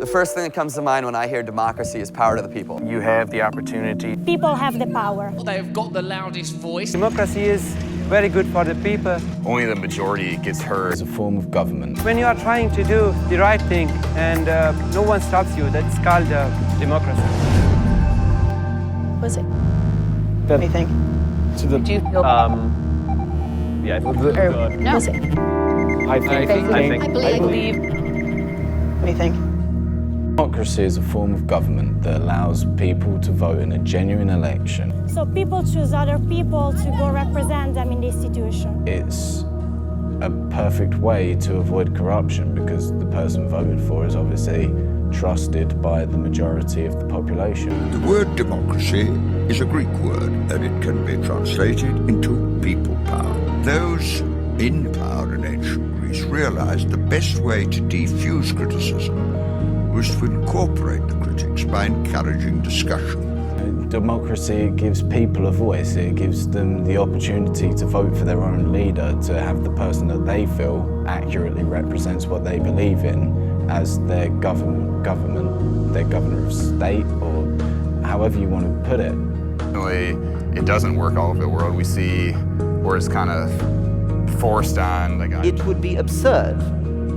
The first thing that comes to mind when I hear democracy is power to the people. You have the opportunity. People have the power. They have got the loudest voice. Democracy is very good for the people. Only the majority gets heard. It's a form of government. When you are trying to do the right thing and no one stops you, that's called democracy. Was it? What do you think? Do you feel? Yeah. No. Was it? I think. I believe. What do you think? Democracy is a form of government that allows people to vote in a genuine election. So people choose other people to go represent them in the institution. It's a perfect way to avoid corruption because the person voted for is obviously trusted by the majority of the population. The word democracy is a Greek word and it can be translated into people power. Those in power in ancient Greece realized the best way to defuse criticism was to incorporate the critics by encouraging discussion. Democracy gives people a voice. It gives them the opportunity to vote for their own leader, to have the person that they feel accurately represents what they believe in as their government, their governor of state, or however you want to put it. It doesn't work all over the world. We see where it's kind of forced on. It would be absurd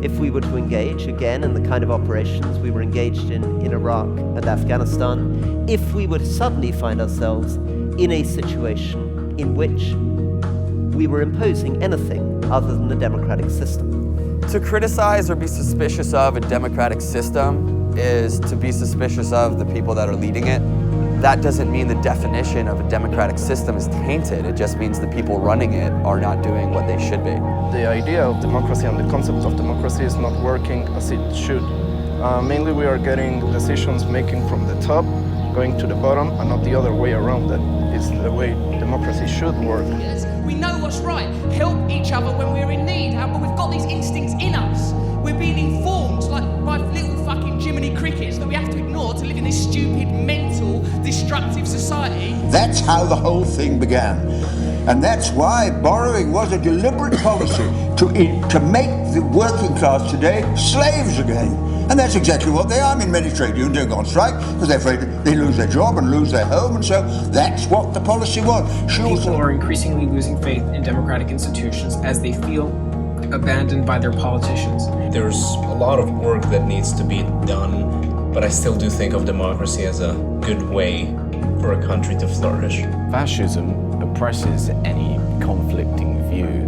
if we were to engage again in the kind of operations we were engaged in Iraq and Afghanistan, if we would suddenly find ourselves in a situation in which we were imposing anything other than the democratic system. To criticize or be suspicious of a democratic system is to be suspicious of the people that are leading it. That doesn't mean the definition of a democratic system is tainted. It just means the people running it are not doing what they should be. The idea of democracy and the concept of democracy is not working as it should. Mainly we are getting decisions making from the top, going to the bottom, and not the other way around. That is the way democracy should work. We know what's right. Help each other when we're in need. But we've got these instincts in us. We're being informed by little fucking Jiminy Crickets that we have to ignore to live in this stupid, mental, destructive society. That's how the whole thing began. And that's why borrowing was a deliberate policy to make the working class today slaves again. And that's exactly what they are. I mean, many trade unions don't go on strike because they're afraid they lose their job and lose their home, and so that's what the policy was. People are increasingly losing faith in democratic institutions as they feel abandoned by their politicians. There's a lot of work that needs to be done, but I still do think of democracy as a good way for a country to flourish. Fascism oppresses any conflicting view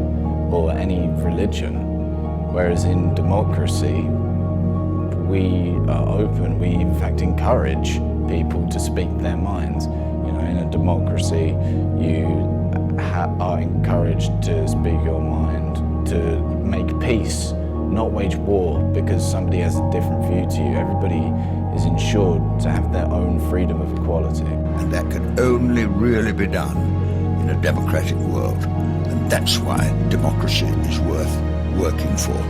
or any religion, whereas in democracy, we are open, we in fact encourage people to speak their minds. You know, in a democracy, you are encouraged to speak your mind, to make peace, not wage war because somebody has a different view to you. Everybody is ensured to have their own freedom of equality. And that can only really be done in a democratic world. And that's why democracy is worth working for.